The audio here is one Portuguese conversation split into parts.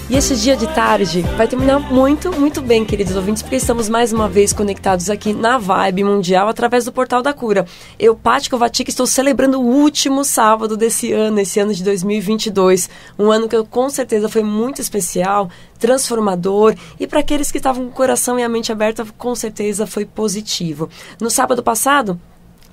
E esse dia de tarde vai terminar muito, muito bem, queridos ouvintes, porque estamos mais uma vez conectados aqui na Vibe Mundial através do Portal da Cura. Eu, Paty Kovacic, estou celebrando o último sábado desse ano, esse ano de 2022. Um ano que com certeza foi muito especial, transformador, e para aqueles que estavam com o coração e a mente aberta, com certeza foi positivo. No sábado passado,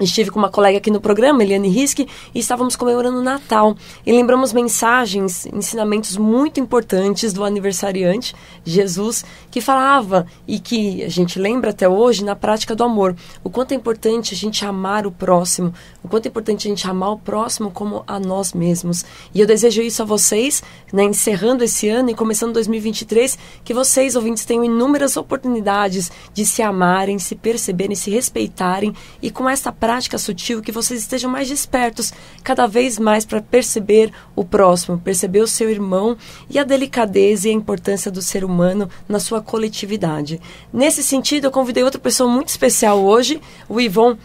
estive com uma colega aqui no programa, Eliane Riske, e estávamos comemorando o Natal. E lembramos mensagens, ensinamentos muito importantes do aniversariante, Jesus, que falava, e que a gente lembra até hoje, na prática do amor. O quanto é importante a gente amar o próximo, o quanto é importante a gente amar o próximo como a nós mesmos. E eu desejo isso a vocês, né, encerrando esse ano e começando 2023, que vocês, ouvintes, tenham inúmeras oportunidades de se amarem, se perceberem, se respeitarem, e com essa prática sutil, que vocês estejam mais despertos cada vez mais para perceber o próximo, perceber o seu irmão e a delicadeza e a importância do ser humano na sua coletividade. Nesse sentido, eu convidei outra pessoa muito especial hoje, o Ivon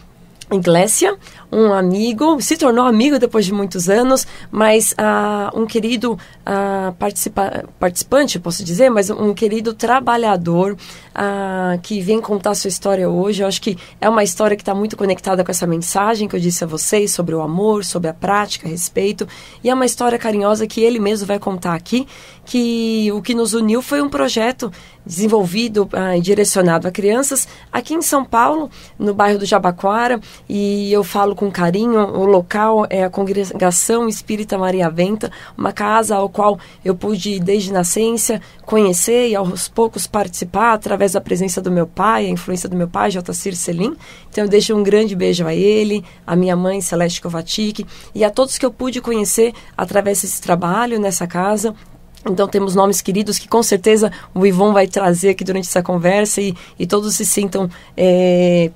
Inglésia, um amigo, se tornou amigo depois de muitos anos, mas um querido participante, posso dizer, mas um querido trabalhador que vem contar sua história hoje. Eu acho que é uma história que está muito conectada com essa mensagem que eu disse a vocês sobre o amor, sobre a prática, respeito, e é uma história carinhosa que ele mesmo vai contar aqui, que o que nos uniu foi um projeto desenvolvido e direcionado a crianças aqui em São Paulo, no bairro do Jabaquara, e eu falo com carinho, o local é a Congregação Espírita Maria Venta, uma casa ao qual eu pude, desde nascença, conhecer e aos poucos participar através da presença do meu pai, a influência do meu pai, Jotacir Selim. Então eu deixo um grande beijo a ele, a minha mãe, Celeste Kovacic, e a todos que eu pude conhecer através desse trabalho nessa casa. Então temos nomes queridos que com certeza o Ivon vai trazer aqui durante essa conversa, e todos se sintam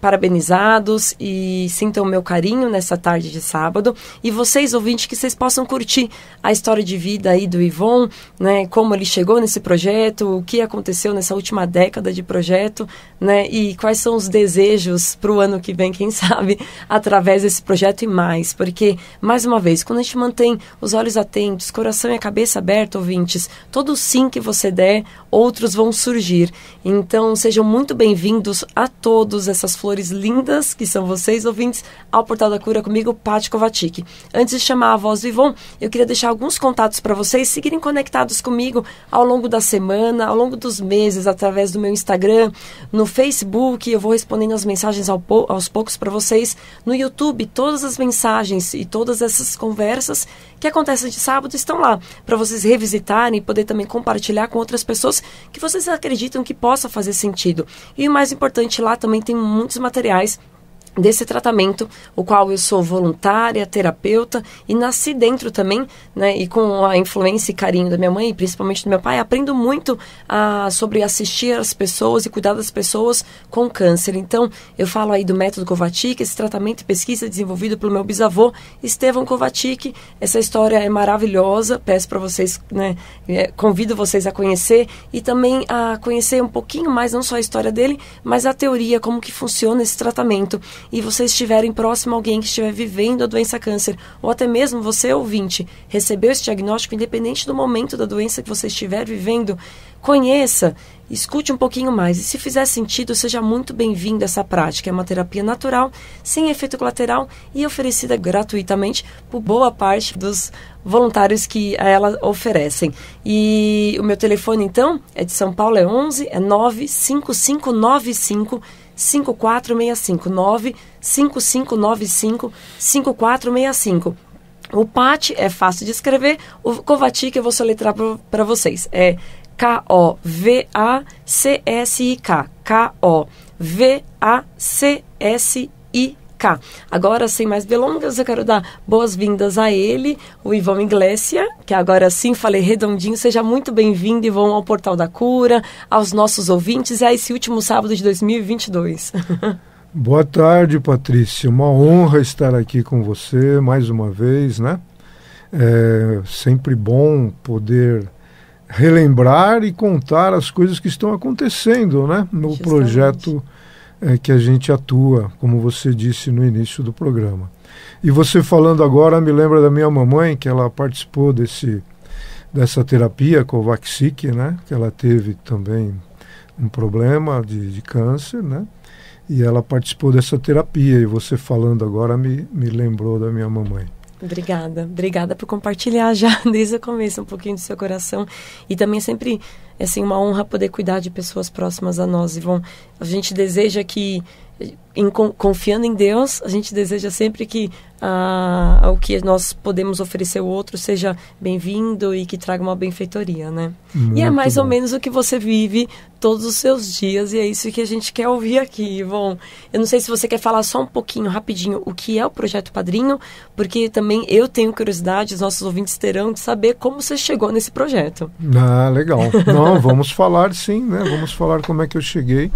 parabenizados e sintam o meu carinho nessa tarde de sábado. E vocês, ouvintes, que vocês possam curtir a história de vida aí do Ivon, né, como ele chegou nesse projeto, o que aconteceu nessa última década de projeto, né, e quais são os desejos para o ano que vem, quem sabe, através desse projeto e mais. Porque, mais uma vez, quando a gente mantém os olhos atentos, coração e a cabeça aberta, ouvintes, todo sim que você der, outros vão surgir. Então, sejam muito bem-vindos a todos essas flores lindas, que são vocês, ouvintes, ao Portal da Cura comigo, Paty Kovacic. Antes de chamar a voz do Ivon, eu queria deixar alguns contatos para vocês seguirem conectados comigo ao longo da semana, ao longo dos meses, através do meu Instagram, no Facebook. Eu vou respondendo as mensagens aos poucos para vocês. No YouTube, todas as mensagens e todas essas conversas que acontecem de sábado estão lá, para vocês revisitarem e poder também compartilhar com outras pessoas que vocês acreditam que possa fazer sentido. E o mais importante, lá também tem muitos materiais desse tratamento, o qual eu sou voluntária, terapeuta, e nasci dentro também, né, e com a influência e carinho da minha mãe, e principalmente do meu pai, aprendo muito sobre assistir as pessoas e cuidar das pessoas com câncer. Então, eu falo aí do método Kovacic, esse tratamento e pesquisa desenvolvido pelo meu bisavô, Estevão Kovacic. Essa história é maravilhosa, peço para vocês, né, convido vocês a conhecer, e também a conhecer um pouquinho mais, não só a história dele, mas a teoria, como que funciona esse tratamento. E vocês estiverem próximo a alguém que estiver vivendo a doença câncer, ou até mesmo você, ouvinte, recebeu esse diagnóstico, independente do momento da doença que você estiver vivendo, conheça, escute um pouquinho mais, e se fizer sentido, seja muito bem-vindo a essa prática. É uma terapia natural, sem efeito colateral e oferecida gratuitamente por boa parte dos voluntários que ela oferecem. E o meu telefone, então, é de São Paulo, é 11, é 95595 5465, 95595 5465. O Paty é fácil de escrever, o Kovacic eu vou soletrar para vocês. É Kovacic, Kovacic. Agora, sem mais delongas, eu quero dar boas-vindas a ele, o Ivon Inglésia, que agora sim falei redondinho. Seja muito bem-vindo, Ivon, ao Portal da Cura, aos nossos ouvintes e a esse último sábado de 2022. Boa tarde, Patrícia. Uma honra estar aqui com você mais uma vez, né? É sempre bom poder relembrar e contar as coisas que estão acontecendo, né? No Justamente. Projeto que a gente atua, como você disse no início do programa. E você falando agora me lembra da minha mamãe, que ela participou dessa terapia Kovacic, né? Que ela teve também um problema de câncer, né? E ela participou dessa terapia, e você falando agora me lembrou da minha mamãe. Obrigada por compartilhar já desde o começo um pouquinho do seu coração. E também é sempre assim, uma honra poder cuidar de pessoas próximas a nós, Ivon. A gente deseja que, confiando em Deus, a gente deseja sempre que o que nós podemos oferecer ao outro seja bem-vindo e que traga uma benfeitoria, né? Muito e é mais bom. ou menos o que você vive todos os seus dias, e é isso que a gente quer ouvir aqui, Ivon. Eu não sei se você quer falar só um pouquinho, rapidinho, o que é o Projeto Padrinho, porque também eu tenho curiosidade, os nossos ouvintes terão, de saber como você chegou nesse projeto. Legal. Não, vamos falar sim, né? Vamos falar como é que eu cheguei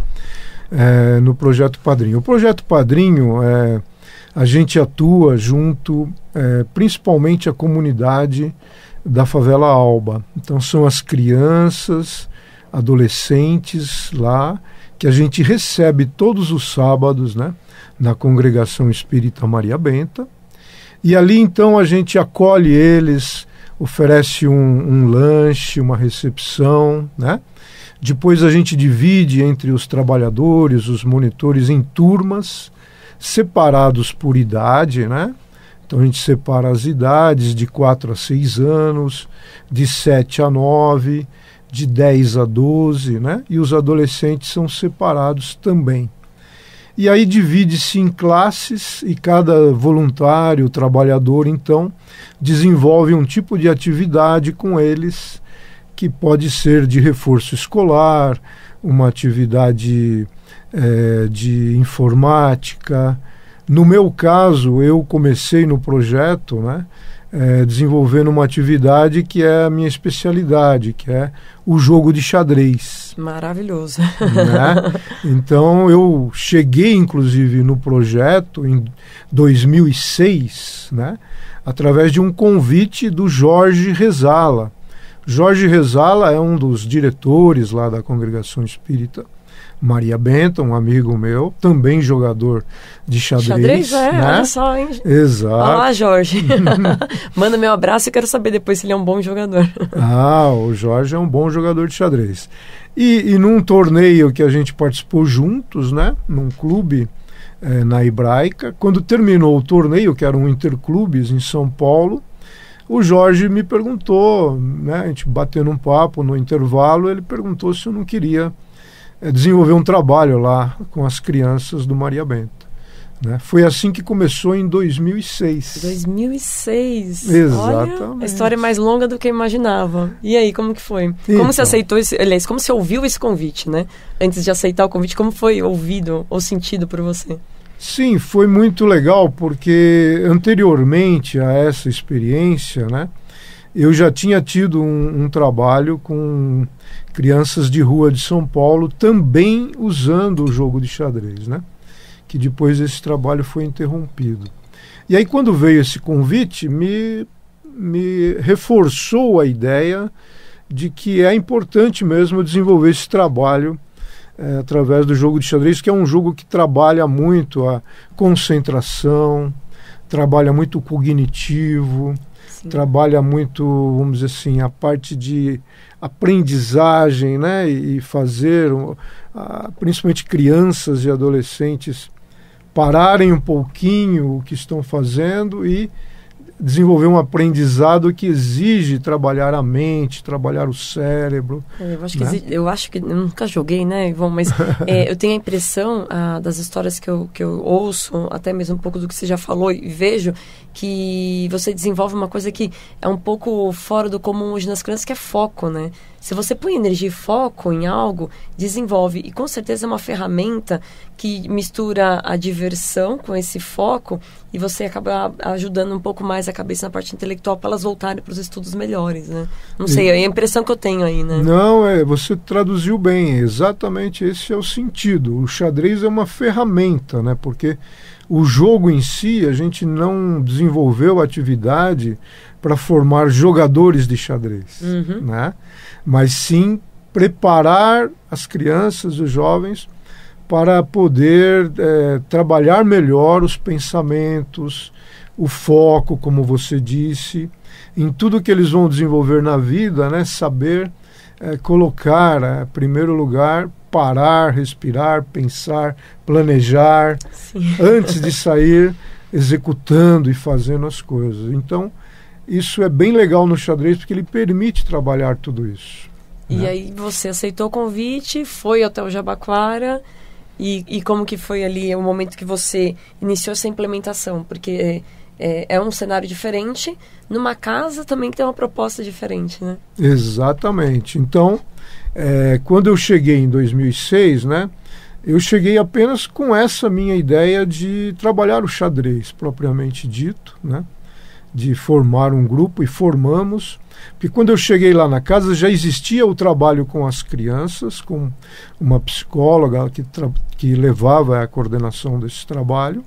no Projeto Padrinho. O Projeto Padrinho, a gente atua junto, principalmente a comunidade da favela Alba. Então são as crianças, adolescentes lá, que a gente recebe todos os sábados, né? Na Congregação Espírita Maria Benta. E ali então a gente acolhe eles, oferece um lanche, uma recepção, né? Depois a gente divide entre os trabalhadores, os monitores, em turmas, separados por idade, né? Então a gente separa as idades de 4 a 6 anos, de 7 a 9, de 10 a 12, né? E os adolescentes são separados também. E aí divide-se em classes e cada voluntário, trabalhador, então, desenvolve um tipo de atividade com eles, que pode ser de reforço escolar, uma atividade de informática. No meu caso, eu comecei no projeto, né, desenvolvendo uma atividade que é a minha especialidade, que é o jogo de xadrez. Maravilhoso. Né? Então, eu cheguei, inclusive, no projeto em 2006, né, através de um convite do Jorge Rezala. Jorge Rezala é um dos diretores lá da Congregação Espírita Maria Benta, um amigo meu, também jogador de xadrez. Xadrez, né? Olha só, hein? Exato. Olá, Jorge. Manda meu abraço e quero saber depois se ele é um bom jogador. O Jorge é um bom jogador de xadrez. E num torneio que a gente participou juntos, né? Num clube na Hebraica, quando terminou o torneio, que era um interclubes em São Paulo, o Jorge me perguntou, né, a gente batendo um papo no intervalo, ele perguntou se eu não queria desenvolver um trabalho lá com as crianças do Maria Benta. Né? Foi assim que começou em 2006. 2006? Exatamente. Olha, a história é mais longa do que eu imaginava. E aí, como que foi? Então, como você aceitou aliás, como você ouviu esse convite, né? Antes de aceitar o convite, como foi ouvido ou sentido por você? Sim, foi muito legal, porque anteriormente a essa experiência, né, eu já tinha tido um trabalho com crianças de rua de São Paulo, também usando o jogo de xadrez, né, que depois esse trabalho foi interrompido. E aí, quando veio esse convite, me reforçou a ideia de que é importante mesmo desenvolver esse trabalho através do jogo de xadrez, que é um jogo que trabalha muito a concentração, trabalha muito o cognitivo, Sim. trabalha muito, vamos dizer assim, a parte de aprendizagem, né? E fazer, principalmente crianças e adolescentes, pararem um pouquinho o que estão fazendo e desenvolver um aprendizado que exige trabalhar a mente, trabalhar o cérebro. Eu acho que eu nunca joguei, né, Ivon, mas eu tenho a impressão das histórias que eu ouço, até mesmo um pouco do que você já falou, e vejo que você desenvolve uma coisa que é um pouco fora do comum hoje nas crianças, que é foco, né? Se você põe energia e foco em algo, desenvolve. E com certeza é uma ferramenta que mistura a diversão com esse foco e você acaba ajudando um pouco mais a cabeça na parte intelectual para elas voltarem para os estudos melhores, né? Não sei, é a impressão que eu tenho aí, né? Não, você traduziu bem, exatamente esse é o sentido. O xadrez é uma ferramenta, né? Porque o jogo em si, a gente não desenvolveu atividade para formar jogadores de xadrez, né? Mas sim preparar as crianças, os jovens, para poder trabalhar melhor os pensamentos, o foco, como você disse, em tudo que eles vão desenvolver na vida, né, saber colocar, em primeiro lugar, parar, respirar, pensar, planejar, Sim. antes de sair executando e fazendo as coisas. Então, isso é bem legal no xadrez, porque ele permite trabalhar tudo isso. E né? aí você aceitou o convite, foi até o Jabaquara, e como que foi ali o momento que você iniciou essa implementação? Porque é um cenário diferente, numa casa também que tem uma proposta diferente, né? Exatamente. Então, quando eu cheguei em 2006, né, eu cheguei apenas com essa minha ideia de trabalhar o xadrez, propriamente dito, né, de formar um grupo, e formamos. Porque quando eu cheguei lá na casa já existia o trabalho com as crianças, com uma psicóloga que levava a coordenação desse trabalho.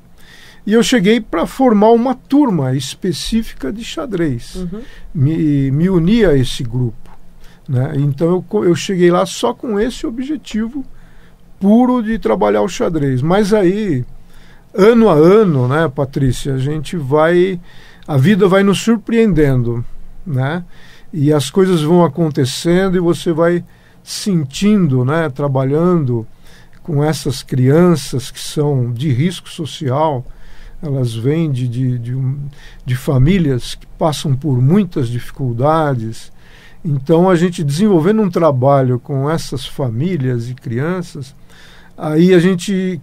E eu cheguei para formar uma turma específica de xadrez. Uhum. Me uni a esse grupo. Né? Então eu cheguei lá só com esse objetivo puro de trabalhar o xadrez. Mas aí, ano a ano, né, Patrícia, a vida vai nos surpreendendo, né? E as coisas vão acontecendo e você vai sentindo, né, trabalhando com essas crianças que são de risco social. Elas vêm de famílias que passam por muitas dificuldades. Então, a gente desenvolvendo um trabalho com essas famílias e crianças, aí a gente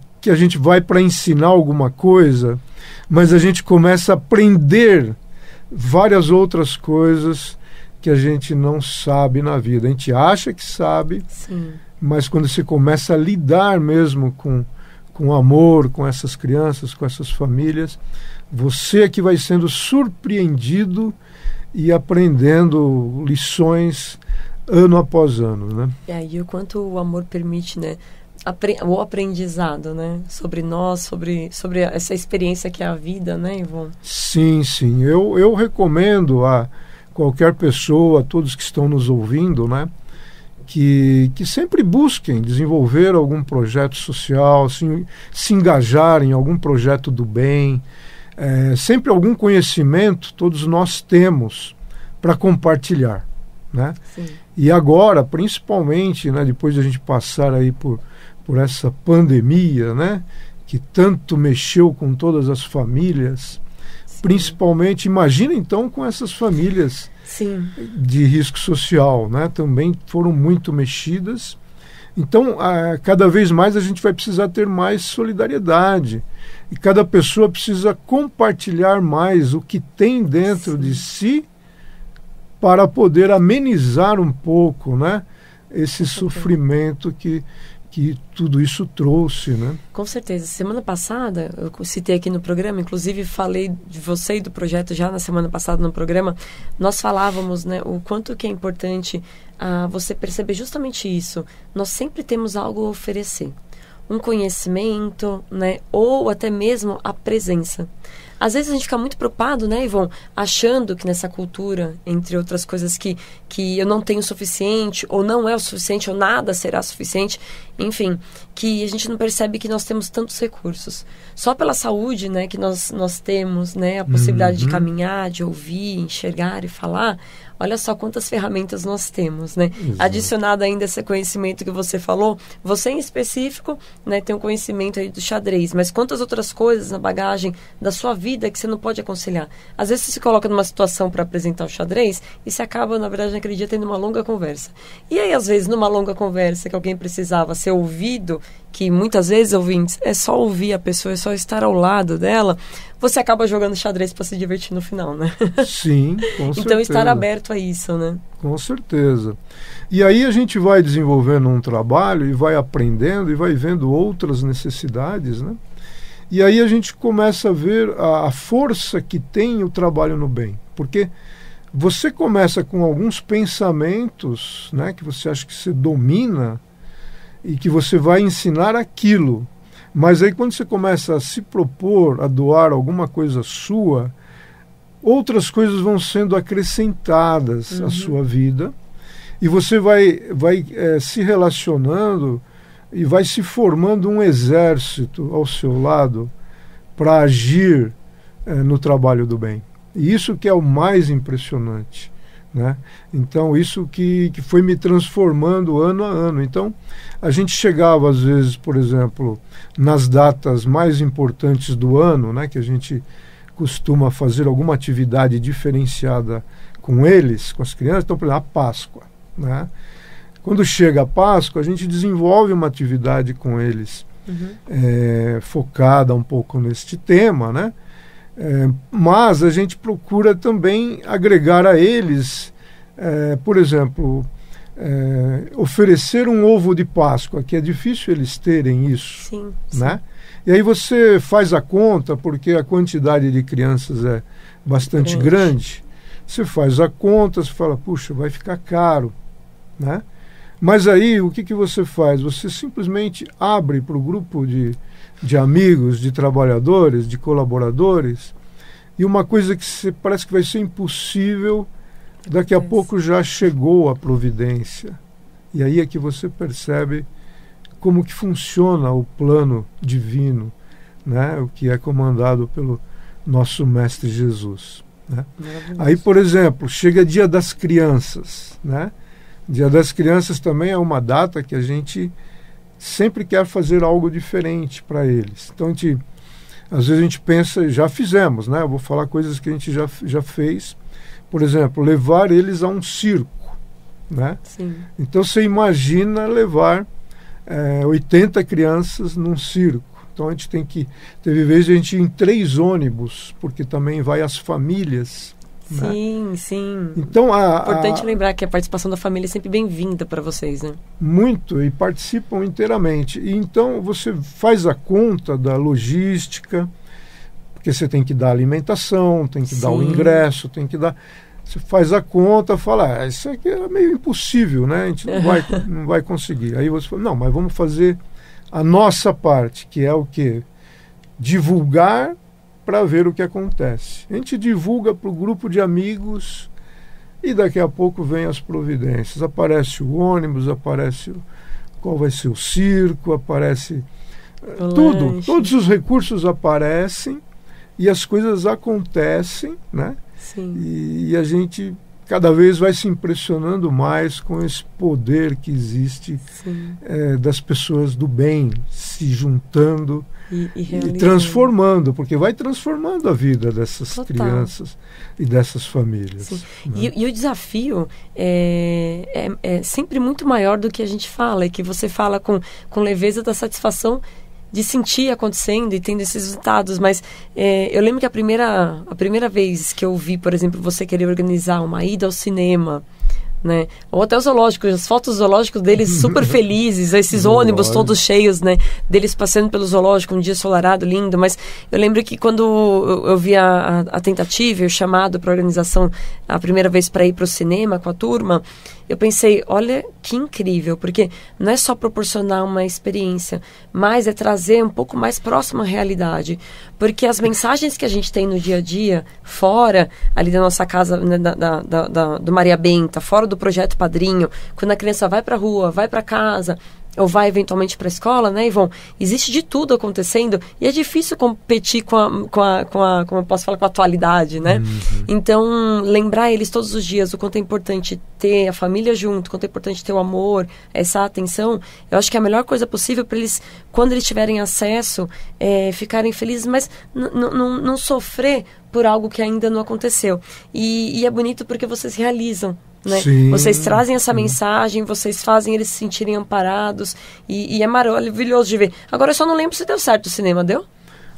vai para ensinar alguma coisa, mas a gente começa a aprender várias outras coisas que a gente não sabe na vida. A gente acha que sabe, Sim. mas quando você começa a lidar mesmo com amor, com essas crianças, com essas famílias, você é que vai sendo surpreendido e aprendendo lições ano após ano, né? E o quanto o amor permite, né, o aprendizado, né, sobre nós, sobre essa experiência que é a vida, né, Ivon? Sim, sim. Eu recomendo a qualquer pessoa, a todos que estão nos ouvindo, né, que sempre busquem desenvolver algum projeto social, se engajar em algum projeto do bem. Sempre algum conhecimento todos nós temos para compartilhar, né? Sim. E agora, principalmente, né, depois de a gente passar aí por essa pandemia, né, que tanto mexeu com todas as famílias, Sim. Principalmente, imagina então com essas famílias Sim. de risco social, né, também foram muito mexidas. Então, cada vez mais a gente vai precisar ter mais solidariedade. E cada pessoa precisa compartilhar mais o que tem dentro Sim. de si para poder amenizar um pouco, né, esse sofrimento que tudo isso trouxe, né? Com certeza. Semana passada, eu citei aqui no programa, inclusive falei de você e do projeto já na semana passada no programa, nós falávamos, né, o quanto que é importante você perceber justamente isso. Nós sempre temos algo a oferecer. Um conhecimento, né, ou até mesmo a presença. Às vezes a gente fica muito preocupado, né, Ivon, achando que nessa cultura, entre outras coisas, que eu não tenho o suficiente, ou não é o suficiente, ou nada será suficiente, enfim, que a gente não percebe que nós temos tantos recursos. Só pela saúde, né, que nós temos, né, a possibilidade de caminhar, de ouvir, enxergar e falar, olha só quantas ferramentas nós temos, né? Exato. Adicionado ainda esse conhecimento que você falou, você em específico, né, tem um conhecimento aí do xadrez, mas quantas outras coisas na bagagem da sua vida que você não pode aconselhar? Às vezes você se coloca numa situação para apresentar o xadrez e você acaba, na verdade, naquele dia tendo uma longa conversa. E aí, às vezes, numa longa conversa que alguém precisava ser ouvido, que muitas vezes, ouvintes, é só ouvir a pessoa, é só estar ao lado dela, você acaba jogando xadrez para se divertir no final, né? Sim, com certeza. Então, estar aberto a isso, né? Com certeza. E aí a gente vai desenvolvendo um trabalho e vai aprendendo e vai vendo outras necessidades, né? E aí a gente começa a ver a força que tem o trabalho no bem. Porque você começa com alguns pensamentos, né, que você acha que você domina e que você vai ensinar aquilo. Mas aí quando você começa a se propor a doar alguma coisa sua, outras coisas vão sendo acrescentadas à sua vida e você vai se relacionando e vai se formando um exército ao seu lado para agir no trabalho do bem. E isso que é o mais impressionante, né? Então, isso que foi me transformando ano a ano. Então, a gente chegava, às vezes, por exemplo, nas datas mais importantes do ano, né, que a gente costuma fazer alguma atividade diferenciada com eles, com as crianças. Então, por exemplo, a Páscoa, né? Quando chega a Páscoa, a gente desenvolve uma atividade com eles, focada um pouco neste tema, né? Mas a gente procura também agregar a eles, por exemplo, oferecer um ovo de Páscoa, que é difícil eles terem isso. Sim, né? E aí você faz a conta, porque a quantidade de crianças é bastante grande. Você faz a conta, você fala, puxa, vai ficar caro, né? Mas aí o que você faz? Você simplesmente abre para o grupo de amigos, de trabalhadores, de colaboradores, e uma coisa que parece que vai ser impossível, daqui a pouco já chegou a providência. E aí é que você percebe como que funciona o plano divino, né? O que é comandado pelo nosso Mestre Jesus, né? Aí, por exemplo, chega Dia das Crianças, né? Dia das Crianças também é uma data que a gente sempre quer fazer algo diferente para eles. Então, às vezes a gente pensa, já fizemos, né? Eu vou falar coisas que a gente já fez. Por exemplo, levar eles a um circo, né? Sim. Então, você imagina levar 80 crianças num circo. Então, a gente teve vezes a gente ir em 3 ônibus, porque também vai as famílias. Sim, né? sim. Então, importante lembrar que a participação da família é sempre bem-vinda para vocês, né? Muito, e participam inteiramente. E então você faz a conta da logística, porque você tem que dar alimentação, tem que dar o ingresso, tem que dar... Você faz a conta, fala, isso aqui é meio impossível, né? A gente não vai conseguir. Aí você fala, não, mas vamos fazer a nossa parte, que é o quê? Divulgar para ver o que acontece. A gente divulga para o grupo de amigos e daqui a pouco vem as providências. Aparece o ônibus, aparece qual vai ser o circo, aparece tudo. Todos os recursos aparecem e as coisas acontecem, né? Sim. E a gente cada vez vai se impressionando mais com esse poder que existe das pessoas do bem se juntando e transformando, porque vai transformando a vida dessas crianças e dessas famílias. Né? E o desafio é sempre muito maior do que a gente fala, e que você fala com leveza da satisfação de sentir acontecendo e tendo esses resultados. Mas eu lembro que a primeira vez que eu vi, por exemplo, você querer organizar uma ida ao cinema, né? Ou até o zoológico, as fotos do zoológico deles super felizes, esses ônibus todos cheios, né? Deles passando pelo zoológico, um dia ensolarado, lindo. Mas eu lembro que quando eu vi a tentativa, o chamado para a organização, a primeira vez para ir para o cinema com a turma, eu pensei, olha que incrível, porque não é só proporcionar uma experiência, mas é trazer um pouco mais próximo à realidade. Porque as mensagens que a gente tem no dia a dia, fora ali da nossa casa, né, do Maria Benta, fora do Projeto Padrinho, quando a criança vai para a rua, vai para casa, ou vai eventualmente para a escola, né, Ivon? Existe de tudo acontecendo e é difícil competir com a como eu posso falar, com a atualidade, né? Então, lembrar eles todos os dias o quanto é importante ter a família junto, o quanto é importante ter o amor, essa atenção, eu acho que é a melhor coisa possível para eles, quando eles tiverem acesso, ficarem felizes, mas não sofrer por algo que ainda não aconteceu. E é bonito porque vocês realizam, né? Vocês trazem essa mensagem, vocês fazem eles se sentirem amparados e é maravilhoso de ver. Agora eu só não lembro se deu certo o cinema, deu?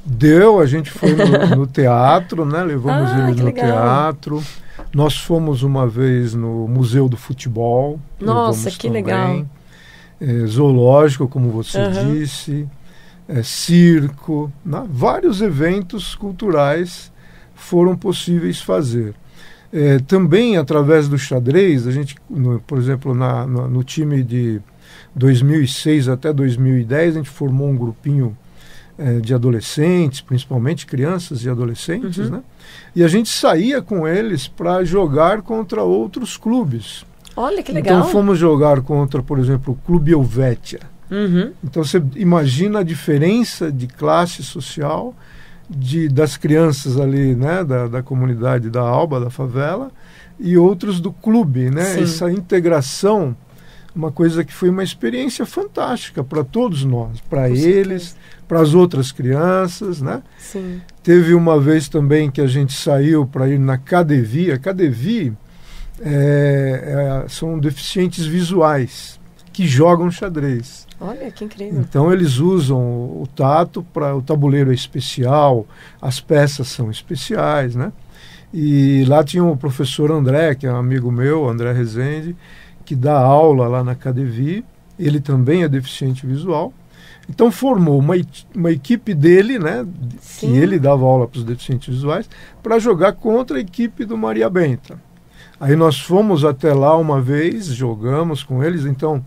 Deu, a gente foi no teatro, né? Levamos eles no teatro. Nós fomos uma vez no Museu do Futebol. Nossa, que legal. Zoológico, como você disse, circo, né? Vários eventos culturais foram possíveis fazer. Também através do xadrez, a gente, por exemplo, no time de 2006 até 2010, a gente formou um grupinho de adolescentes, principalmente crianças e adolescentes, né? E a gente saía com eles para jogar contra outros clubes. Olha que legal! Então fomos jogar contra, por exemplo, o Clube Helvétia. Então você imagina a diferença de classe social das crianças ali, né, da comunidade da Alba, da favela, e outros do clube, né? Sim. Essa integração, uma coisa que foi uma experiência fantástica para todos nós, para eles, para as outras crianças, né? Sim. Teve uma vez também que a gente saiu para ir na CADEVI. A CADEVI são deficientes visuais que jogam xadrez. Olha, que incrível. Então eles usam o tato, o tabuleiro é especial, as peças são especiais, né? E lá tinha o professor André, que é um amigo meu, André Rezende, que dá aula lá na CADEVI. Ele também é deficiente visual. Então formou uma equipe dele, né? Sim. Que ele dava aula para os deficientes visuais, para jogar contra a equipe do Maria Benta. Aí nós fomos até lá uma vez, jogamos com eles. Então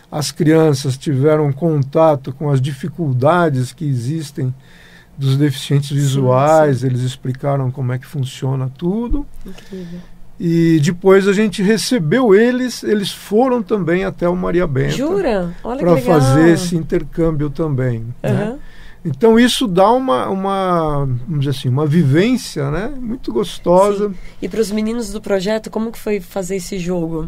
as crianças tiveram contato com as dificuldades que existem dos deficientes visuais. Sim. Eles explicaram como é que funciona tudo. Incrível. E depois a gente recebeu eles foram também até o Maria Benta. Jura? Olha que para legal. fazer esse intercâmbio também. Né? Então isso dá vamos dizer assim, uma vivência, né, muito gostosa. Sim. E para os meninos do projeto, como que foi fazer esse jogo?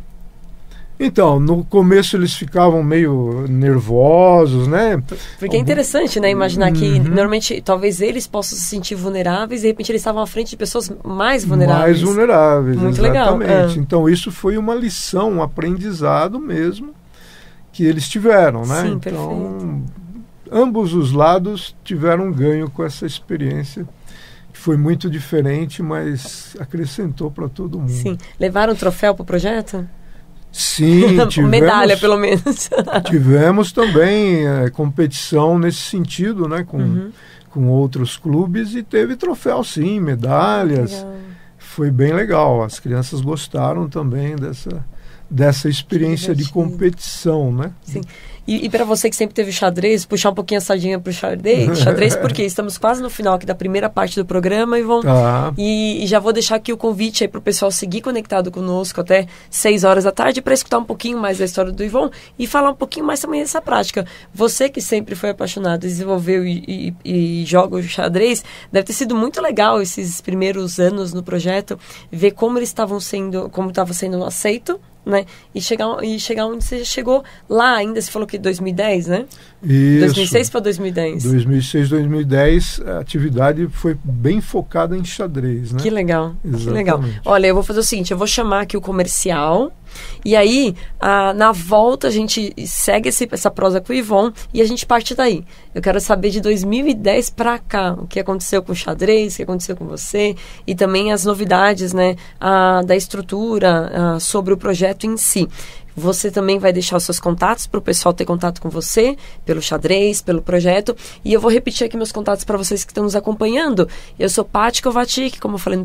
Então, no começo eles ficavam meio nervosos, né? Porque é interessante, né? Imaginar que normalmente talvez eles possam se sentir vulneráveis e de repente eles estavam à frente de pessoas mais vulneráveis. Mais vulneráveis, muito exatamente. Legal. Então isso foi uma lição, um aprendizado mesmo que eles tiveram, né? Sim, então, perfeito. Ambos os lados tiveram ganho com essa experiência. Foi muito diferente, mas acrescentou para todo mundo. Sim. Levaram o troféu para o projeto? Sim, tivemos, medalha pelo menos. Tivemos também competição nesse sentido, né, com outros clubes, e teve troféu sim, medalhas. Legal. Foi bem legal, as crianças gostaram também dessa experiência de competição, né? Sim. E para você que sempre teve xadrez, puxar um pouquinho a sardinha para o xadrez, porque estamos quase no final aqui da primeira parte do programa, Ivon. E já vou deixar aqui o convite aí para o pessoal seguir conectado conosco até 6 horas da tarde para escutar um pouquinho mais da história do Ivon e falar um pouquinho mais também dessa prática. Você que sempre foi apaixonado, desenvolveu e joga o xadrez, deve ter sido muito legal esses primeiros anos no projeto, ver como eles estavam sendo, como estava sendo aceito, né? E chegar onde você chegou lá ainda, você falou que 2010, né? Isso. 2006 para 2010. 2006, 2010, a atividade foi bem focada em xadrez, né? Que legal, exatamente. Que legal. Olha, eu vou fazer o seguinte, eu vou chamar aqui o comercial e aí, na volta, a gente segue essa prosa com o Ivon e a gente parte daí. Eu quero saber de 2010 para cá, o que aconteceu com o xadrez, o que aconteceu com você e também as novidades, né, da estrutura, sobre o projeto em si. Você também vai deixar os seus contatos para o pessoal ter contato com você, pelo xadrez, pelo projeto. E eu vou repetir aqui meus contatos para vocês que estão nos acompanhando. Eu sou Paty Kovacic, como eu falei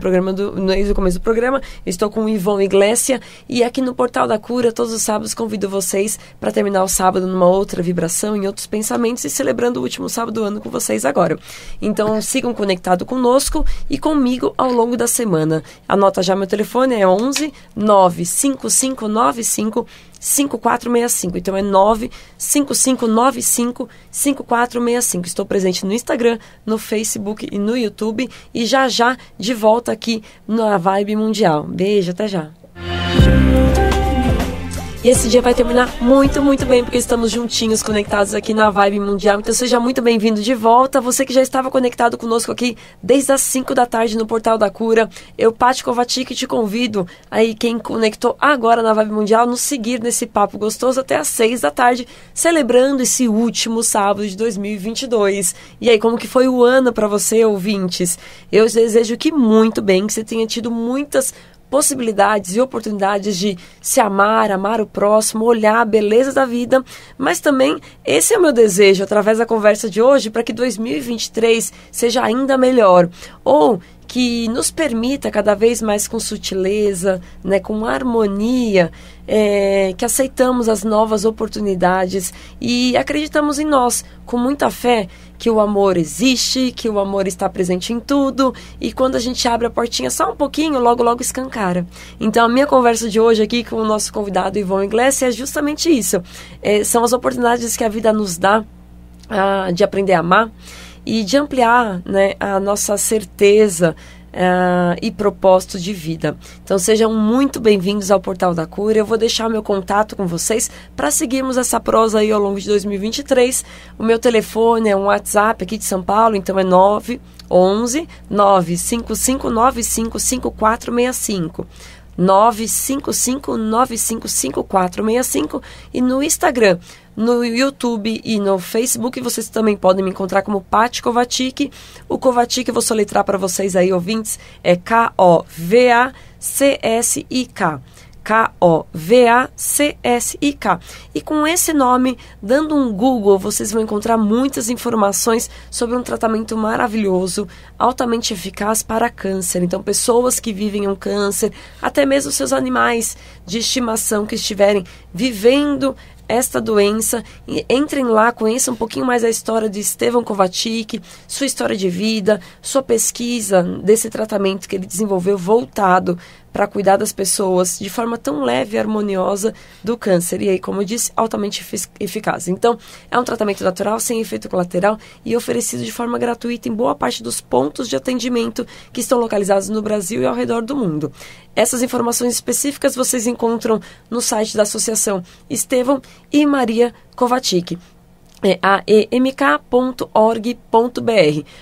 desde o começo do programa. Estou com o Ivon Iglesia. E aqui no Portal da Cura, todos os sábados, convido vocês para terminar o sábado numa outra vibração, em outros pensamentos e celebrando o último sábado do ano com vocês agora. Então, sigam conectados conosco e comigo ao longo da semana. Anota já meu telefone, é 11 95595 5465. Então é 95595 5465. Estou presente no Instagram, no Facebook e no YouTube. E já de volta aqui na Vibe Mundial. Beijo, até já. E esse dia vai terminar muito, muito bem, porque estamos juntinhos, conectados aqui na Vibe Mundial. Então seja muito bem-vindo de volta. Você que já estava conectado conosco aqui desde as 5 da tarde no Portal da Cura. Eu, Paty Kovacic, te convido aí, quem conectou agora na Vibe Mundial, nos seguir nesse papo gostoso até as 6 da tarde, celebrando esse último sábado de 2022. E aí, como que foi o ano para você, ouvintes? Eu desejo que muito bem, que você tenha tido muitas possibilidades e oportunidades de se amar o próximo, olhar a beleza da vida, mas também esse é o meu desejo através da conversa de hoje para que 2023 seja ainda melhor, ou que nos permita cada vez mais com sutileza, né, com harmonia, que aceitamos as novas oportunidades e acreditamos em nós, com muita fé, que o amor existe, que o amor está presente em tudo e quando a gente abre a portinha só um pouquinho, logo, logo escancara. Então a minha conversa de hoje aqui com o nosso convidado Ivon Iglesia é justamente isso. São as oportunidades que a vida nos dá de aprender a amar e de ampliar, né, a nossa certeza e propósito de vida. Então sejam muito bem-vindos ao Portal da Cura. Eu vou deixar meu contato com vocês para seguirmos essa prosa aí ao longo de 2023. O meu telefone é um WhatsApp aqui de São Paulo, então é 911 95595 5465. 955955465 e no Instagram, no YouTube e no Facebook vocês também podem me encontrar como Paty Kovacic. O Kovacic eu vou soletrar para vocês aí, ouvintes, é Kovacic. Kovacic. E com esse nome, dando um Google, vocês vão encontrar muitas informações sobre um tratamento maravilhoso, altamente eficaz para câncer. Então, pessoas que vivem um câncer, até mesmo seus animais de estimação que estiverem vivendo esta doença, e entrem lá, conheçam um pouquinho mais a história de Estevão Kovacic, sua história de vida, sua pesquisa desse tratamento que ele desenvolveu voltado para cuidar das pessoas de forma tão leve e harmoniosa do câncer. E aí, como eu disse, altamente eficaz. Então, é um tratamento natural, sem efeito colateral e oferecido de forma gratuita em boa parte dos pontos de atendimento que estão localizados no Brasil e ao redor do mundo. Essas informações específicas vocês encontram no site da Associação Estevão e Maria Kovacic. É aemk.org.br.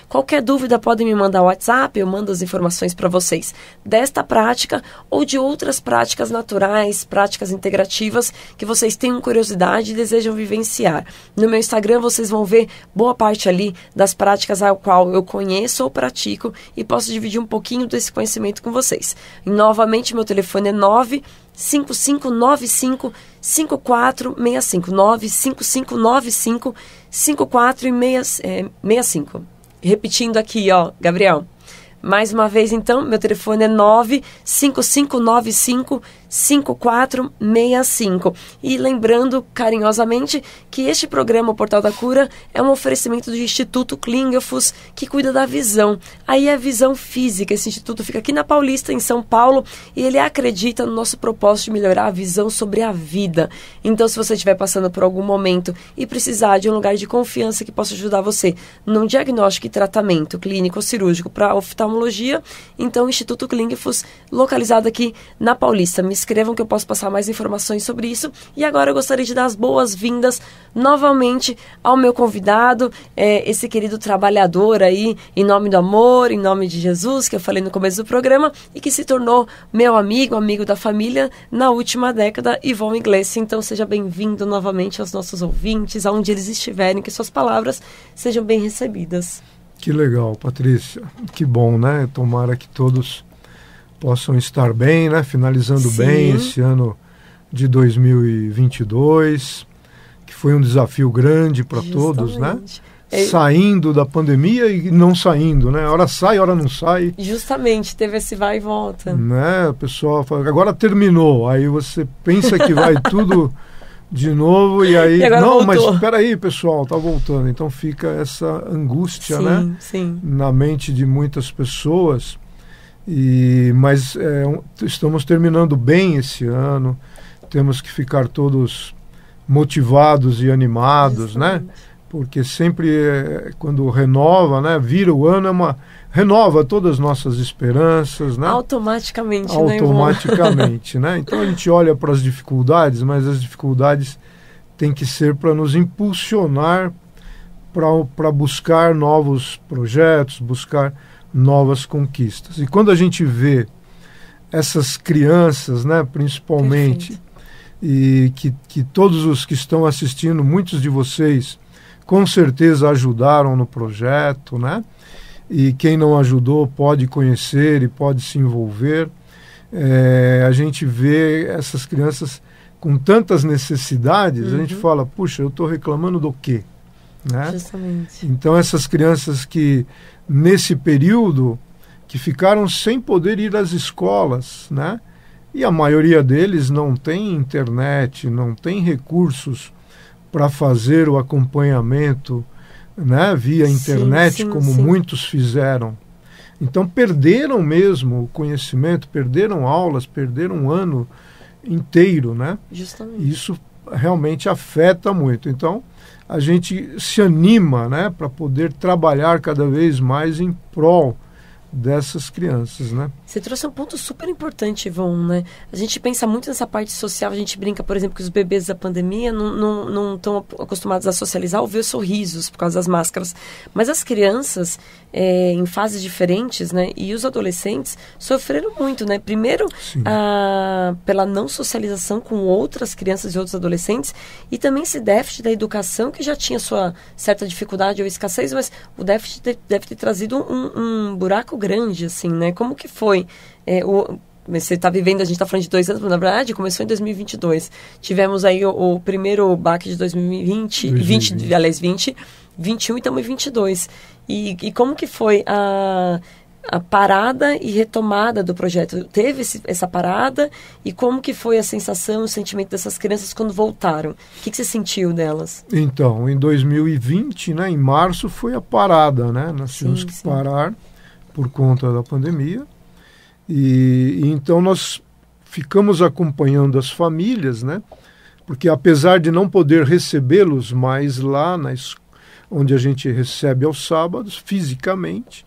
Qualquer dúvida podem me mandar o WhatsApp, eu mando as informações para vocês desta prática ou de outras práticas naturais, práticas integrativas que vocês tenham curiosidade e desejam vivenciar. No meu Instagram vocês vão ver boa parte ali das práticas a qual eu conheço ou pratico e posso dividir um pouquinho desse conhecimento com vocês. E, novamente, meu telefone é 95595 5465 95595 5465. Repetindo aqui, ó, Gabriel. Mais uma vez, então, meu telefone é 95595 5465. E lembrando carinhosamente que este programa, o Portal da Cura, é um oferecimento do Instituto Klingelfuss, que cuida da visão. Aí é a visão física. Esse instituto fica aqui na Paulista, em São Paulo, e ele acredita no nosso propósito de melhorar a visão sobre a vida. Então, se você estiver passando por algum momento e precisar de um lugar de confiança que possa ajudar você num diagnóstico e tratamento clínico ou cirúrgico para oftalmologia, então o Instituto Klingelfuss, localizado aqui na Paulista. Me escrevam que eu posso passar mais informações sobre isso. E agora eu gostaria de dar as boas-vindas novamente ao meu convidado, esse querido trabalhador aí, em nome do amor, em nome de Jesus, que eu falei no começo do programa, e que se tornou meu amigo da família na última década, Yvon Iglesia. Então seja bem-vindo novamente aos nossos ouvintes, aonde eles estiverem, que suas palavras sejam bem recebidas. Que legal, Patrícia. Que bom, né? Tomara que todos possam estar bem, né? Finalizando Sim. bem esse ano de 2022, que foi um desafio grande para todos, né? Saindo da pandemia e não saindo, né? Hora sai, hora não sai. Justamente, teve esse vai e volta. Né? O pessoal fala, agora terminou. Aí você pensa que vai tudo de novo e aí... Não, voltou. Mas espera aí, pessoal, tá voltando. Então fica essa angústia, sim, né? Sim. Na mente de muitas pessoas. Mas estamos terminando bem esse ano, temos que ficar todos motivados e animados, né? Porque sempre quando renova, né? Vira o ano, renova todas as nossas esperanças, né? Automaticamente, né? Então a gente olha para as dificuldades, mas as dificuldades têm que ser para nos impulsionar para buscar novos projetos, buscar novas conquistas. E quando a gente vê essas crianças, né, principalmente, e que todos os que estão assistindo, muitos de vocês com certeza ajudaram no projeto, né? E quem não ajudou pode conhecer e pode se envolver. A gente vê essas crianças com tantas necessidades, a gente fala, puxa, eu estou reclamando do quê? Né? Justamente. Então essas crianças que nesse período que ficaram sem poder ir às escolas, né? E a maioria deles não tem internet, não tem recursos para fazer o acompanhamento, né? Via internet, como muitos fizeram. Então perderam mesmo o conhecimento, perderam aulas, perderam um ano inteiro, né? Justamente. Isso realmente afeta muito. Então, a gente se anima, né, para poder trabalhar cada vez mais em prol dessas crianças, né? Você trouxe um ponto super importante, Ivon, né? A gente pensa muito nessa parte social, a gente brinca, por exemplo, que os bebês da pandemia não estão acostumados a socializar ou ver sorrisos por causa das máscaras. Mas as crianças, em fases diferentes, né? E os adolescentes sofreram muito, né? Primeiro, pela não socialização com outras crianças e outros adolescentes, e também esse déficit da educação, que já tinha sua certa dificuldade ou escassez, mas o déficit deve ter trazido um buraco grande, assim, né? Como que foi? Você está vivendo, a gente está falando de 2 anos, mas na verdade começou em 2022. Tivemos aí o primeiro baque de 2020, 20, 21 e estamos em 22. E como que foi a parada e retomada do projeto? Teve essa parada e como que foi a sensação, o sentimento dessas crianças quando voltaram? O que você sentiu delas? Então, em 2020, né, em março, foi a parada, né? Nós tínhamos que parar por conta da pandemia. E então nós ficamos acompanhando as famílias, né? Porque apesar de não poder recebê-los mais lá onde a gente recebe aos sábados, fisicamente,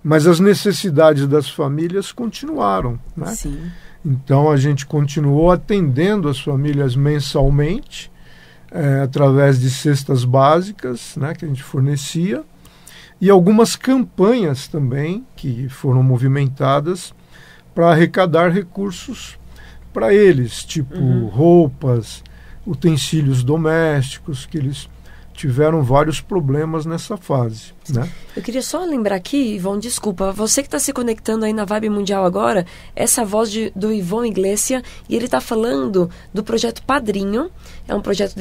mas as necessidades das famílias continuaram, né? Sim. Então a gente continuou atendendo as famílias mensalmente, através de cestas básicas, né, que a gente fornecia, e algumas campanhas também que foram movimentadas para arrecadar recursos para eles, tipo roupas, utensílios domésticos, que eles tiveram vários problemas nessa fase, né? Eu queria só lembrar aqui, Ivon, desculpa, você que está se conectando aí na Vibe Mundial agora, essa voz do Ivon Iglesia, e ele está falando do projeto Padrinho. É um projeto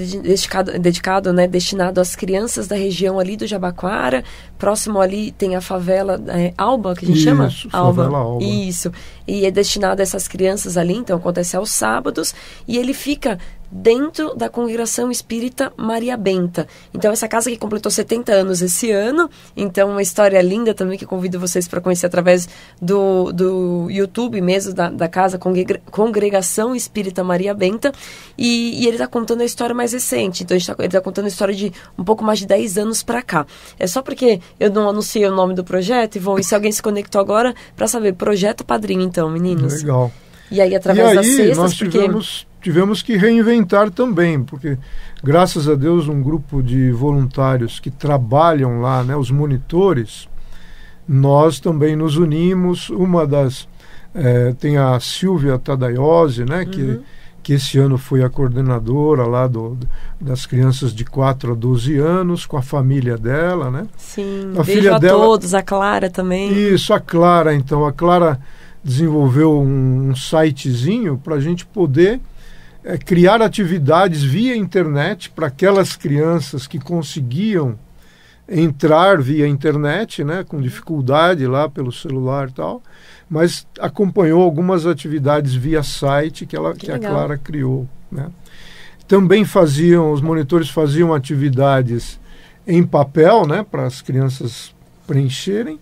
dedicado, né, destinado às crianças da região ali do Jabaquara. Próximo ali tem a favela Alba, que a gente chama? Alba. Isso. E é destinado a essas crianças ali, então acontece aos sábados, e ele fica dentro da Congregação Espírita Maria Benta. Então essa casa que completou 70 anos esse ano, então uma história linda também que convido vocês para conhecer através do YouTube mesmo, da casa Congregação Espírita Maria Benta, e ele está contando a história mais recente. Então ele está contando a história de um pouco mais de 10 anos para cá. É só porque eu não anunciei o nome do projeto, e se alguém se conectou agora para saber, Projeto Padrinho, então, meninos. Legal. E aí, através das cestas, nós tivemos que reinventar também, porque, graças a Deus, um grupo de voluntários que trabalham lá, né, os monitores, nós também nos unimos. Tem a Silvia Tadaiose, né, que esse ano foi a coordenadora lá das crianças de 4 a 12 anos, com a família dela, né? Sim, beijo a todos, a Clara também. Isso, a Clara, então. A Clara desenvolveu um sitezinho para a gente poder criar atividades via internet para aquelas crianças que conseguiam entrar via internet, né, com dificuldade lá pelo celular e tal, mas acompanhou algumas atividades via site que a Clara criou, né. Também os monitores faziam atividades em papel, né, para as crianças preencherem.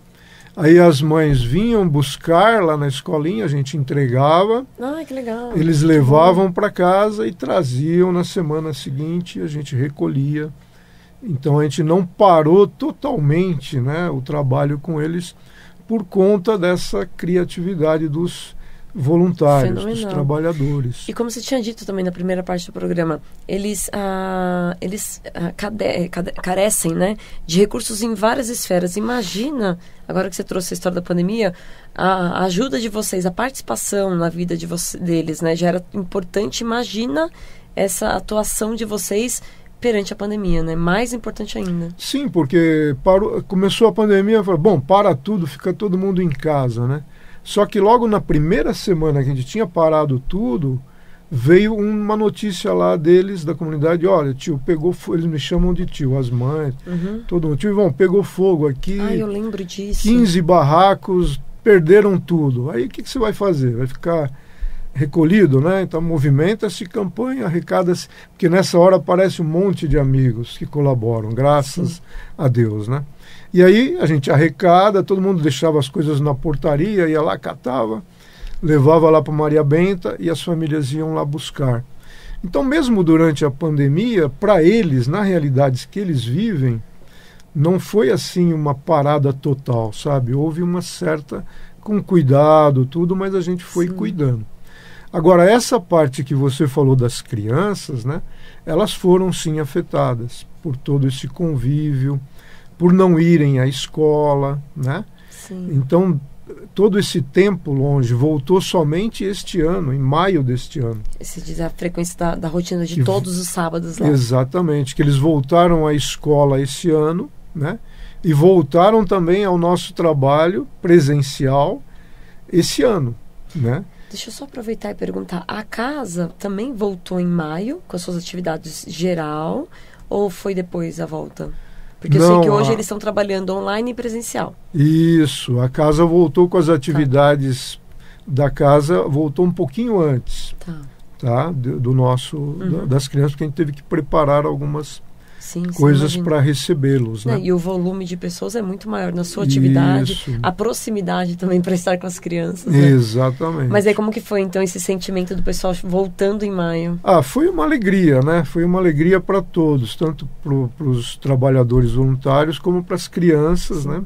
Aí as mães vinham buscar lá na escolinha, a gente entregava. Ah, que legal. Eles levavam para casa e traziam na semana seguinte, a gente recolhia. Então a gente não parou totalmente, né, o trabalho com eles por conta dessa criatividade dos voluntários, dos trabalhadores. E como você tinha dito também na primeira parte do programa, eles carecem, né, de recursos em várias esferas. Imagina, agora que você trouxe a história da pandemia, a ajuda de vocês, a participação na vida deles, né, já era importante. Imagina essa atuação de vocês perante a pandemia, né? Mais importante ainda. Sim, porque começou a pandemia, falou, bom, para tudo, fica todo mundo em casa, né? Só que logo na primeira semana que a gente tinha parado tudo, veio uma notícia lá deles, da comunidade, olha, tio, pegou fogo, eles me chamam de tio, as mães, todo mundo, tio Ivon, pegou fogo aqui. Ah, eu lembro disso. 15 barracos, perderam tudo. Aí o que você vai fazer? Vai ficar recolhido, né? Então movimenta-se, campanha, arrecada-se, porque nessa hora aparece um monte de amigos que colaboram, graças a Deus, né? E aí a gente arrecada, todo mundo deixava as coisas na portaria, ia lá, catava, levava lá para Maria Benta e as famílias iam lá buscar. Então, mesmo durante a pandemia, para eles, na realidade que eles vivem, não foi assim uma parada total, sabe? Houve uma certa, com cuidado, tudo, mas a gente foi cuidando. Agora, essa parte que você falou das crianças, né? Elas foram sim afetadas por todo esse convívio, por não irem à escola, né? Sim. Então, todo esse tempo longe voltou somente este ano, em maio deste ano. Você diz a frequência da rotina de todos os sábados lá. Exatamente, que eles voltaram à escola esse ano, né? E voltaram também ao nosso trabalho presencial esse ano, né? Deixa eu só aproveitar e perguntar, a casa também voltou em maio com as suas atividades geral ou foi depois a volta? Porque eu sei que hoje eles estão trabalhando online e presencial. Isso, a casa voltou com as atividades da casa, voltou um pouquinho antes, tá? Do nosso, das crianças, porque a gente teve que preparar algumas coisas para recebê-los, né? E o volume de pessoas é muito maior na sua atividade, a proximidade também para estar com as crianças, né? Exatamente. Mas aí como que foi então esse sentimento do pessoal voltando em maio? Foi uma alegria, né? Foi uma alegria para todos, tanto para os trabalhadores voluntários como para as crianças, né?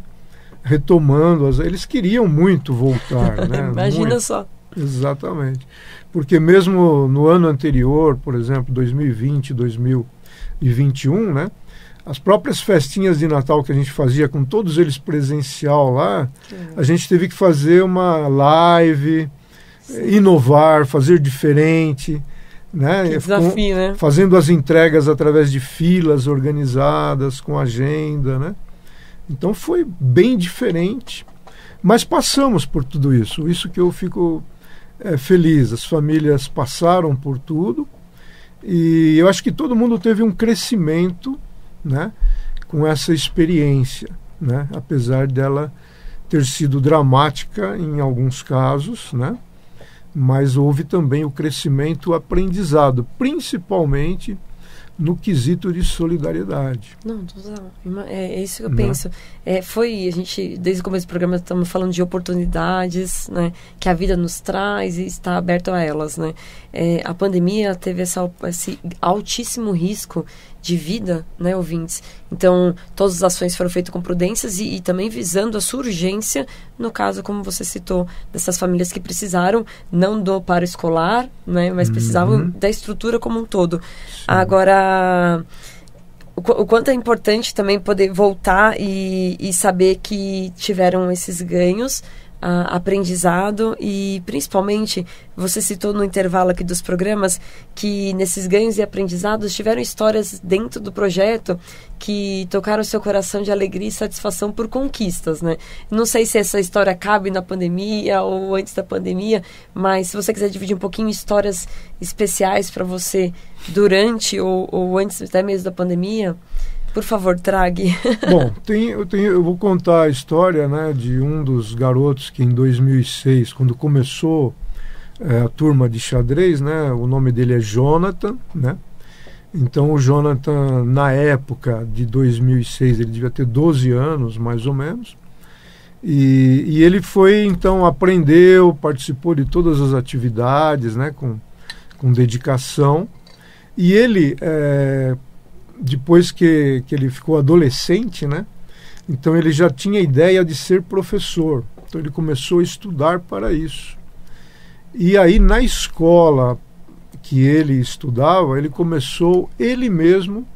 Retomando, eles queriam muito voltar, né? Imagina muito. Só. Exatamente. Porque mesmo no ano anterior, por exemplo, 2020, 2021, né? As próprias festinhas de Natal que a gente fazia com todos eles presencial lá, a gente teve que fazer uma live, inovar, fazer diferente, né? Que desafio, né? Fazendo as entregas através de filas organizadas, com agenda, né? Então foi bem diferente, mas passamos por tudo isso. Isso que eu fico feliz. As famílias passaram por tudo. E eu acho que todo mundo teve um crescimento, né, com essa experiência, né, apesar dela ter sido dramática em alguns casos, né, mas houve também o crescimento, o aprendizado, principalmente no quesito de solidariedade. Não, total. É isso que eu penso. A gente, desde o começo do programa, estamos falando de oportunidades, né, que a vida nos traz e está aberto a elas, né? A pandemia teve esse altíssimo risco de vida, né, ouvintes? Então, todas as ações foram feitas com prudências e também visando a sua urgência, no caso, como você citou, dessas famílias que precisaram, não do paro escolar, né, mas precisavam da estrutura como um todo. Sim. Agora, o quanto é importante também poder voltar e saber que tiveram esses ganhos, aprendizado e principalmente você citou no intervalo aqui dos programas que nesses ganhos e aprendizados tiveram histórias dentro do projeto que tocaram o seu coração de alegria e satisfação por conquistas, né? Não sei se essa história cabe na pandemia ou antes da pandemia, mas se você quiser dividir um pouquinho histórias especiais para você durante ou antes até mesmo da pandemia, por favor, trague. Bom, eu vou contar a história, né, de um dos garotos que em 2006, quando começou a turma de xadrez, né, o nome dele é Jonathan, né? Então o Jonathan, na época de 2006, ele devia ter 12 anos, mais ou menos. E ele foi, então, aprendeu, participou de todas as atividades, né, com dedicação. E ele... depois que ele ficou adolescente, né? Então ele já tinha a ideia de ser professor. Então ele começou a estudar para isso. E aí na escola que ele estudava, ele começou ele mesmo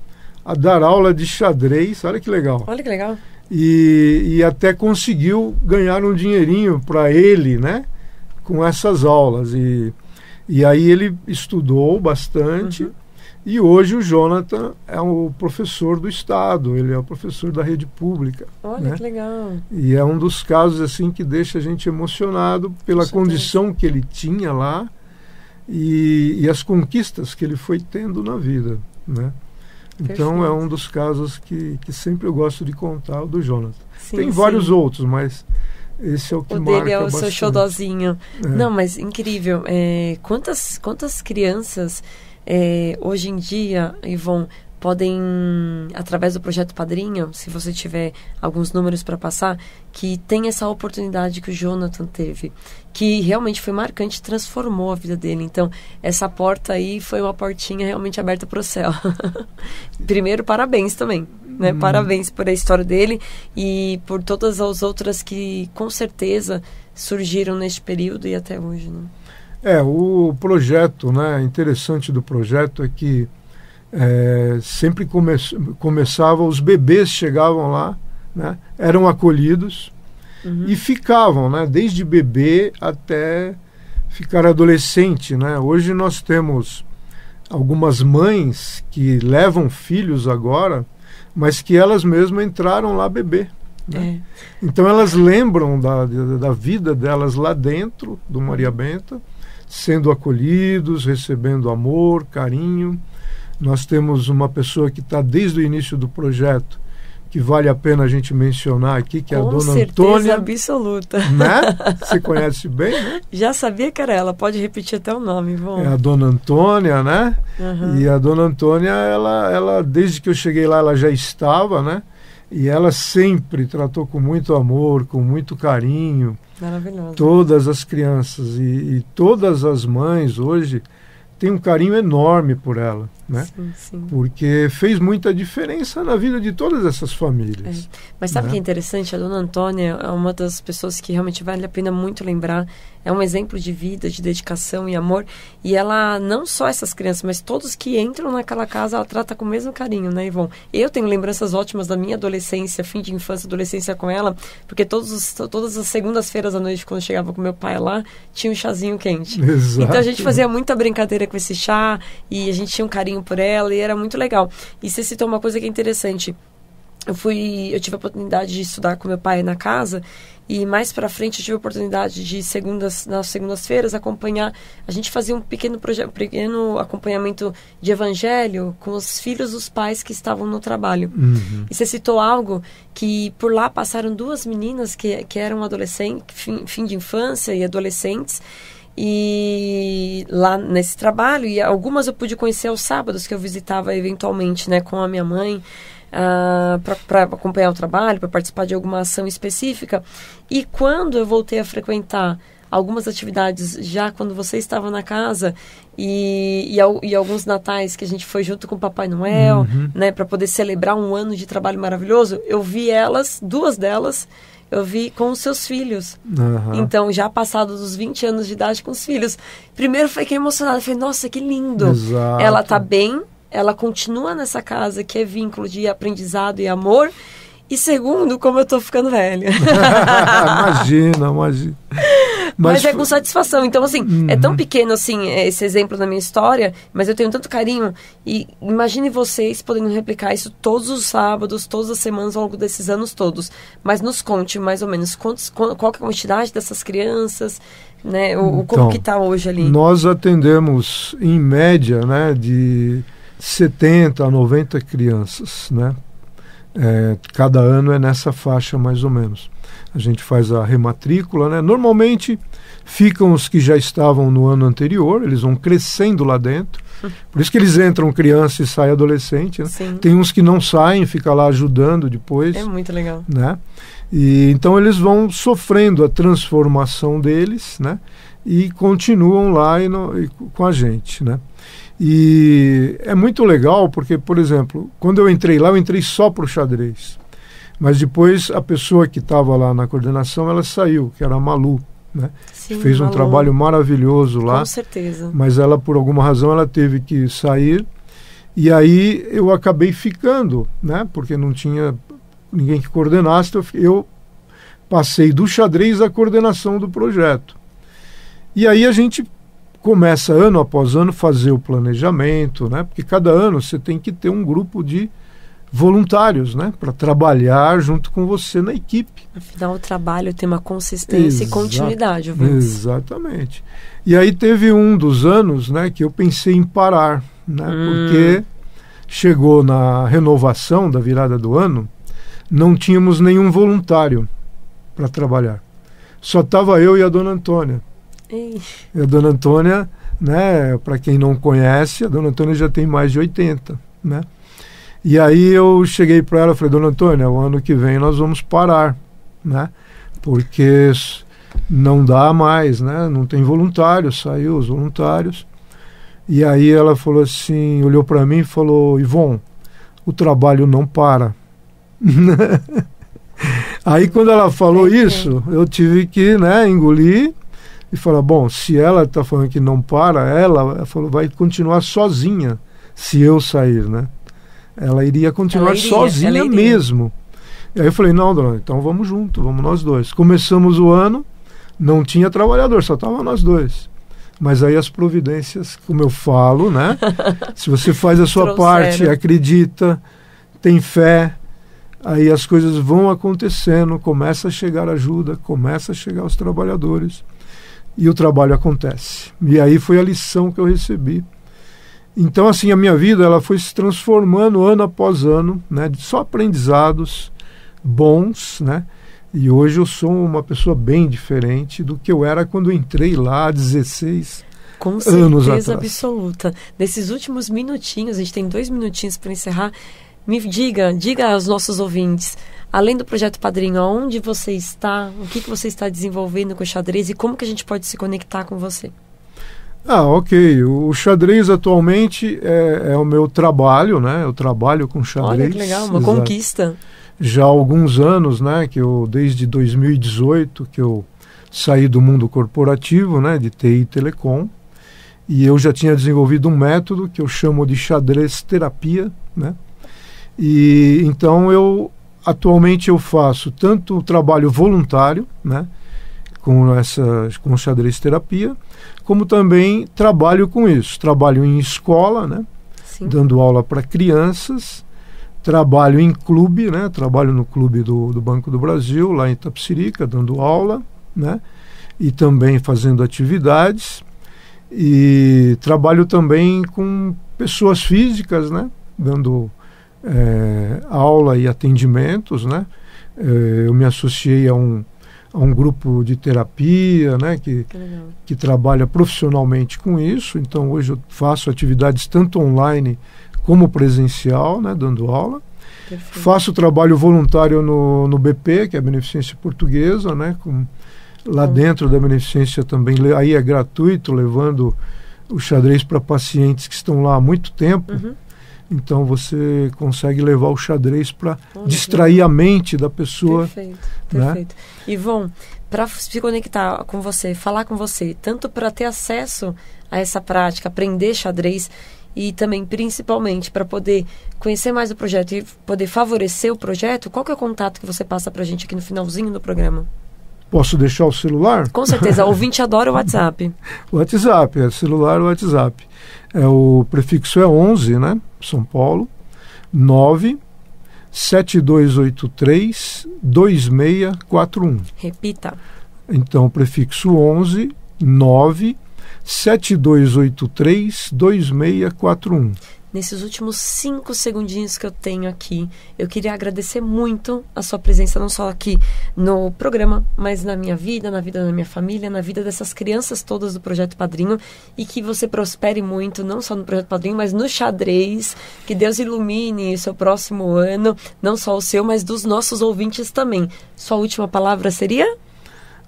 a dar aula de xadrez. Olha que legal. Olha que legal. E até conseguiu ganhar um dinheirinho para ele, né? Com essas aulas. E aí ele estudou bastante. E hoje o Jonathan é o professor do Estado, ele é o professor da rede pública. Olha, né? Que legal. E é um dos casos assim que deixa a gente emocionado pela condição que ele tinha lá e as conquistas que ele foi tendo na vida, né? Então é um dos casos que sempre eu gosto de contar, o do Jonathan. Sim, tem vários outros, mas esse é o que marca bastante. O dele é o seu xodozinho. Não, mas incrível. Quantas crianças... hoje em dia, Ivon, podem, através do Projeto Padrinho, se você tiver alguns números para passar, que tem essa oportunidade que o Jonathan teve, que realmente foi marcante, transformou a vida dele. Então, essa porta aí foi uma portinha realmente aberta para o céu. Primeiro, parabéns também, né? Parabéns por a história dele e por todas as outras que, com certeza, surgiram neste período e até hoje, né? O projeto, né, interessante do projeto é que sempre começava, os bebês chegavam lá, né, eram acolhidos e ficavam, né, desde bebê até ficar adolescente, né? Hoje nós temos algumas mães que levam filhos agora, mas que elas mesmas entraram lá bebê. Né? Então elas lembram da vida delas lá dentro do Maria Benta, sendo acolhidos, recebendo amor, carinho. Nós temos uma pessoa que está desde o início do projeto, que vale a pena a gente mencionar aqui, que é a Dona Antônia. Com certeza absoluta. Né? Você conhece bem, né? Já sabia que era ela, pode repetir até o nome. É a Dona Antônia, né? E a Dona Antônia, ela, desde que eu cheguei lá, ela já estava, né? E ela sempre tratou com muito amor, com muito carinho. Maravilhoso. Todas as crianças e todas as mães hoje têm um carinho enorme por ela, né? Sim, sim. Porque fez muita diferença na vida de todas essas famílias. Mas sabe o que é interessante? A Dona Antônia é uma das pessoas que realmente vale a pena muito lembrar. É um exemplo de vida, de dedicação e amor. E ela, não só essas crianças, mas todos que entram naquela casa, ela trata com o mesmo carinho, né, Ivon? Eu tenho lembranças ótimas da minha adolescência, fim de infância, adolescência com ela, porque todas as segundas-feiras à noite, quando eu chegava com meu pai lá, tinha um chazinho quente. Exato. Então a gente fazia muita brincadeira com esse chá, e a gente tinha um carinho por ela, e era muito legal. E você citou uma coisa que é interessante. Eu tive a oportunidade de estudar com meu pai na casa, e mais pra frente eu tive a oportunidade de nas segundas-feiras acompanhar. A gente fazia um pequeno acompanhamento de evangelho com os filhos dos pais que estavam no trabalho. E você citou algo que por lá passaram duas meninas que eram adolescentes, fim de infância e adolescentes. E lá nesse trabalho, e algumas eu pude conhecer aos sábados, que eu visitava eventualmente, né, com a minha mãe, para acompanhar o trabalho, para participar de alguma ação específica. E quando eu voltei a frequentar algumas atividades, já quando você estava na casa, e alguns natais que a gente foi junto com o Papai Noel, né, para poder celebrar um ano de trabalho maravilhoso, eu vi duas delas, eu vi com os seus filhos. Então, já passados os 20 anos de idade com os filhos. Primeiro, fiquei emocionada. Falei, nossa, que lindo. Exato. Ela tá bem, ela continua nessa casa que é vínculo de aprendizado e amor. E segundo, como eu tô ficando velha. Imagina. Mas é com satisfação. Então, assim, é tão pequeno, assim, esse exemplo da minha história, mas eu tenho tanto carinho. E imagine vocês podendo replicar isso todos os sábados, todas as semanas, ao longo desses anos todos. Mas nos conte, mais ou menos, qual que é a quantidade dessas crianças, né? Como que está hoje ali? Nós atendemos, em média, né, de 70 a 90 crianças, né? Cada ano é nessa faixa, mais ou menos. A gente faz a rematrícula, né? Normalmente ficam os que já estavam no ano anterior, eles vão crescendo lá dentro. Por isso que eles entram criança e saem adolescente, né? Tem uns que não saem, fica lá ajudando depois. É muito legal. Né? E então eles vão sofrendo a transformação deles, né? E continuam lá com a gente, né? E é muito legal porque, por exemplo, quando eu entrei lá, eu entrei só para o xadrez. Mas depois a pessoa que estava lá na coordenação, ela saiu, que era a Malu, né? Sim, fez um trabalho maravilhoso lá. Com certeza. Mas ela, por alguma razão, ela teve que sair. E aí eu acabei ficando, né? Porque não tinha ninguém que coordenasse. Eu passei do xadrez à coordenação do projeto. E aí a gente começa ano após ano fazer o planejamento, né? Porque cada ano você tem que ter um grupo de voluntários, né, para trabalhar junto com você na equipe. Afinal, o trabalho tem uma consistência e continuidade. Exatamente. E aí teve um dos anos, né, que eu pensei em parar, né, porque chegou na renovação da virada do ano, não tínhamos nenhum voluntário para trabalhar. Só estava eu e a Dona Antônia. Ei. E a Dona Antônia, né, para quem não conhece, a Dona Antônia já tem mais de 80, né? E aí eu cheguei para ela e falei, dona Antônia, o ano que vem nós vamos parar, né? Porque não dá mais, né? Não tem voluntários, saiu os voluntários. E aí ela falou assim, olhou para mim e falou, Ivon, o trabalho não para. Aí quando ela falou isso, eu tive que, né, engolir e falar, bom, se ela está falando que não para, ela falou, vai continuar sozinha se eu sair, né? Ela iria continuar sozinha mesmo. E aí eu falei, não, dona, então vamos junto, vamos nós dois. Começamos o ano, não tinha trabalhador, só estavam nós dois. Mas aí as providências, como eu falo, né? Se você faz a sua parte, acredita, tem fé, aí as coisas vão acontecendo, começa a chegar ajuda, começa a chegar os trabalhadores e o trabalho acontece. E aí foi a lição que eu recebi. Então, assim, a minha vida ela foi se transformando ano após ano, né? Só aprendizados bons, né? E hoje eu sou uma pessoa bem diferente do que eu era quando eu entrei lá há 16 anos atrás. Com certeza absoluta. Nesses últimos minutinhos, a gente tem 2 minutinhos para encerrar, me diga aos nossos ouvintes, além do Projeto Padrinho, aonde você está, o que você está desenvolvendo com o xadrez e como que a gente pode se conectar com você? Ok. O xadrez atualmente é o meu trabalho, né? Eu trabalho com xadrez. Olha que legal, uma conquista. Já há alguns anos, né, desde 2018 que eu saí do mundo corporativo, né, de TI e Telecom, e eu já tinha desenvolvido um método que eu chamo de xadrez terapia, né, e então atualmente eu faço tanto o trabalho voluntário, né, com xadrez terapia, como também trabalho com isso, trabalho em escola, né, dando aula para crianças. Trabalho em clube, né? Trabalho no clube do Banco do Brasil, lá em Itapecerica, dando aula, né? E também fazendo atividades. E trabalho também com pessoas físicas, né? Dando aula e atendimentos, né? Eu me associei a um grupo de terapia, né? Que trabalha profissionalmente com isso. Então hoje eu faço atividades tanto online como presencial, né, dando aula. Perfeito. Faço trabalho voluntário no BP, que é a Beneficência Portuguesa, né, lá dentro da Beneficência também, aí é gratuito, levando o xadrez para pacientes que estão lá há muito tempo. Então você consegue levar o xadrez para distrair a mente da pessoa. Perfeito. Né? Ivon, para se conectar com você, falar com você, tanto para ter acesso a essa prática, aprender xadrez, e também, principalmente, para poder conhecer mais o projeto e poder favorecer o projeto, qual que é o contato que você passa para a gente aqui no finalzinho do programa? Posso deixar o celular? Com certeza, o ouvinte adora o WhatsApp. O WhatsApp, celular o WhatsApp. O prefixo é 11, né? São Paulo, 97283 2641. Repita. Então, prefixo 11, 97283 2641. Nesses últimos 5 segundinhos que eu tenho aqui, eu queria agradecer muito a sua presença, não só aqui no programa, mas na minha vida, na vida da minha família, na vida dessas crianças todas do Projeto Padrinho, e que você prospere muito, não só no Projeto Padrinho, mas no xadrez, que Deus ilumine o seu próximo ano, não só o seu, mas dos nossos ouvintes também. Sua última palavra seria?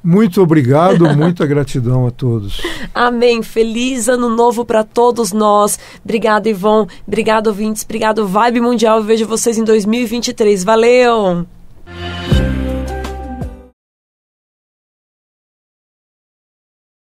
Muito obrigado, muita gratidão a todos. Amém. Feliz ano novo para todos nós. Obrigado, Ivon. Obrigado, ouvintes. Obrigado, Vibe Mundial. Eu vejo vocês em 2023. Valeu!